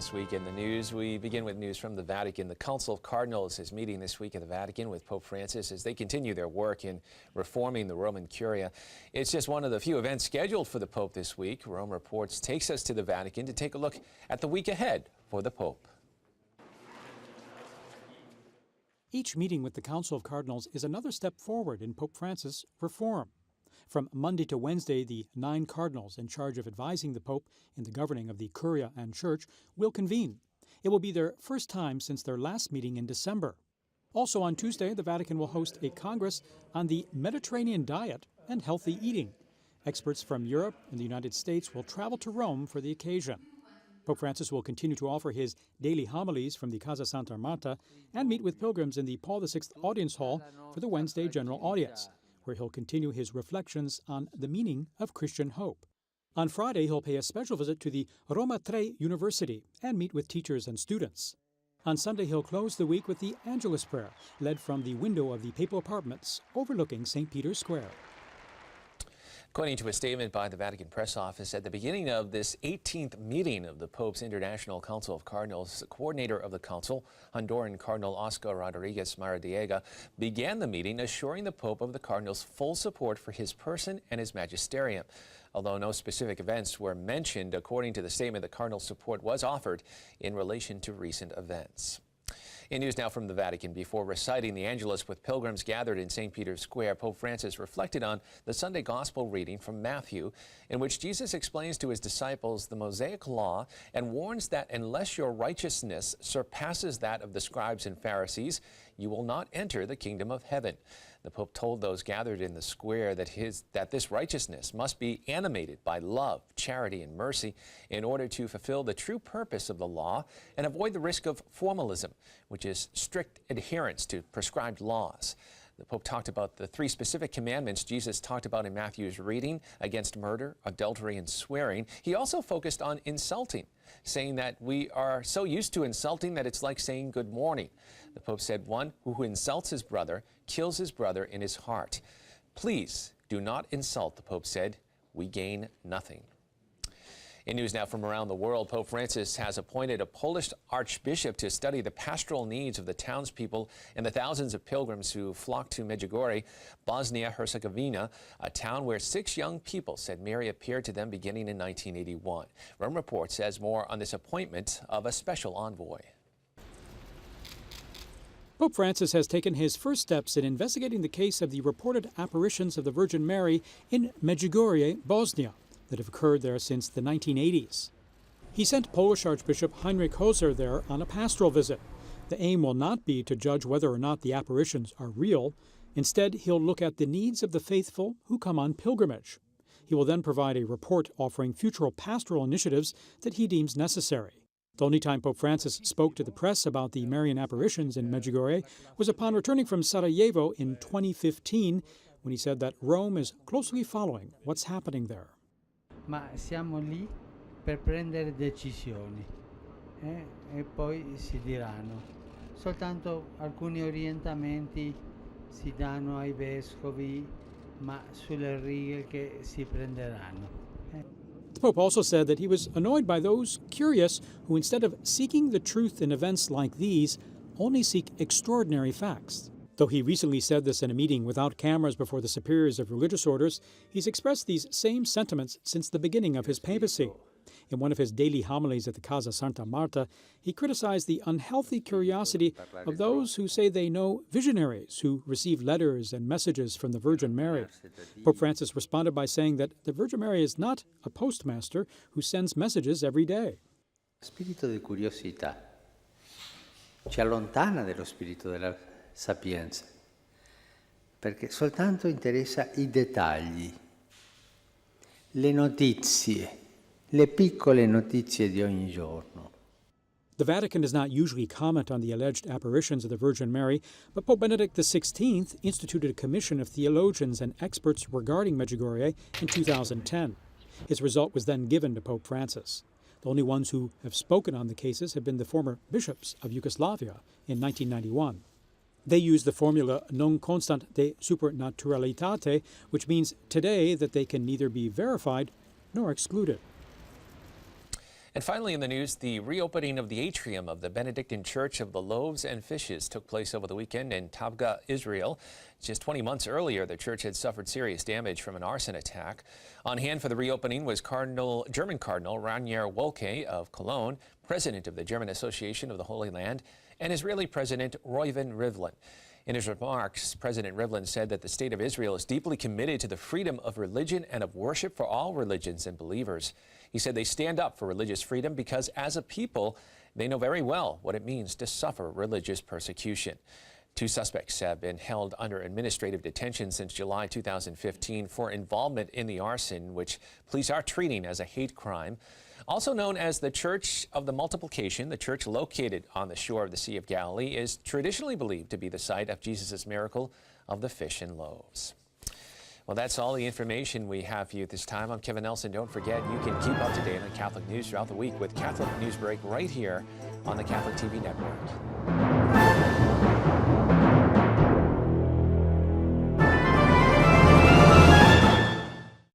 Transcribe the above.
this week in the news. We begin with news from the Vatican. The Council of Cardinals is meeting this week in the Vatican with Pope Francis as they continue their work in reforming the Roman Curia. It's just one of the few events scheduled for the Pope this week. Rome Reports takes us to the Vatican to take a look at the week ahead for the Pope. Each meeting with the Council of Cardinals is another step forward in Pope Francis' reform. From Monday to Wednesday, the 9 cardinals in charge of advising the Pope in the governing of the Curia and Church will convene. It will be their first time since their last meeting in December. Also on Tuesday, the Vatican will host a Congress on the Mediterranean diet and healthy eating. Experts from Europe and the United States will travel to Rome for the occasion. Pope Francis will continue to offer his daily homilies from the Casa Santa Marta and meet with pilgrims in the Paul VI Audience Hall for the Wednesday General Audience, where he'll continue his reflections on the meaning of Christian hope. On Friday, he'll pay a special visit to the Roma Tre University and meet with teachers and students. On Sunday, he'll close the week with the Angelus Prayer, led from the window of the papal apartments overlooking St. Peter's Square. According to a statement by the Vatican press office, at the beginning of this 18th meeting of the Pope's International Council of Cardinals, the coordinator of the council, Honduran Cardinal Oscar Rodriguez Maradiega, began the meeting assuring the Pope of the Cardinals' full support for his person and his magisterium. Although no specific events were mentioned, according to the statement, the Cardinals' support was offered in relation to recent events. In news now from the Vatican, before reciting the Angelus with pilgrims gathered in St. Peter's Square, Pope Francis reflected on the Sunday Gospel reading from Matthew, in which Jesus explains to his disciples the Mosaic Law and warns that unless your righteousness surpasses that of the scribes and Pharisees, you will not enter the kingdom of heaven. The Pope told those gathered in the square that this righteousness must be animated by love, charity, and mercy in order to fulfill the true purpose of the law and avoid the risk of formalism, which is strict adherence to prescribed laws. The Pope talked about the 3 specific commandments Jesus talked about in Matthew's reading against murder, adultery, and swearing. He also focused on insulting, saying that we are so used to insulting that it's like saying good morning. The Pope said one who insults his brother kills his brother in his heart. Please do not insult, the Pope said. We gain nothing. In news now from around the world, Pope Francis has appointed a Polish archbishop to study the pastoral needs of the townspeople and the thousands of pilgrims who flock to Medjugorje, Bosnia-Herzegovina, a town where 6 young people said Mary appeared to them beginning in 1981. Rome Report says more on this appointment of a special envoy. Pope Francis has taken his first steps in investigating the case of the reported apparitions of the Virgin Mary in Medjugorje, Bosnia, that have occurred there since the 1980s. He sent Polish Archbishop Heinrich Hoser there on a pastoral visit. The aim will not be to judge whether or not the apparitions are real. Instead, he'll look at the needs of the faithful who come on pilgrimage. He will then provide a report offering future pastoral initiatives that he deems necessary. The only time Pope Francis spoke to the press about the Marian apparitions in Medjugorje was upon returning from Sarajevo in 2015, when he said that Rome is closely following what's happening there. Ma siamo lì per prendere decisioni e poi si diranno. Soltanto alcuni orientamenti si danno ai vescovi, ma sulle righe che si prenderanno. The Pope also said that he was annoyed by those curious who, instead of seeking the truth in events like these, only seek extraordinary facts. Though he recently said this in a meeting without cameras before the superiors of religious orders, he's expressed these same sentiments since the beginning of his papacy. In one of his daily homilies at the Casa Santa Marta, he criticized the unhealthy curiosity of those who say they know visionaries who receive letters and messages from the Virgin Mary. Pope Francis responded by saying that the Virgin Mary is not a postmaster who sends messages every day. Spirito di curiosità ci allontana dello spirito della sapienza, perché soltanto interessa i dettagli, le notizie, le piccole notizie di ogni giorno. The Vatican does not usually comment on the alleged apparitions of the Virgin Mary, but Pope Benedict XVI instituted a commission of theologians and experts regarding Medjugorje in 2010. His result was then given to Pope Francis. The only ones who have spoken on the cases have been the former bishops of Yugoslavia in 1991. They use the formula non constant de supernaturalitate, which means today that they can neither be verified nor excluded. And finally in the news, the reopening of the atrium of the Benedictine Church of the Loaves and Fishes took place over the weekend in Tab-gha, Israel. Just 20 months earlier, the church had suffered serious damage from an arson attack. On hand for the reopening was German Cardinal Rainier Wolke of Cologne, president of the German Association of the Holy Land, and Israeli President Reuven Rivlin. In his remarks, President Rivlin said that the state of Israel is deeply committed to the freedom of religion and of worship for all religions and believers. He said they stand up for religious freedom because as a people, they know very well what it means to suffer religious persecution. 2 suspects have been held under administrative detention since July 2015 for involvement in the arson, which police are treating as a hate crime. Also known as the Church of the Multiplication, the church located on the shore of the Sea of Galilee is traditionally believed to be the site of Jesus' miracle of the fish and loaves. Well, that's all the information we have for you at this time. I'm Kevin Nelson. Don't forget, you can keep up to date on Catholic news throughout the week with Catholic Newsbreak right here on the Catholic TV network.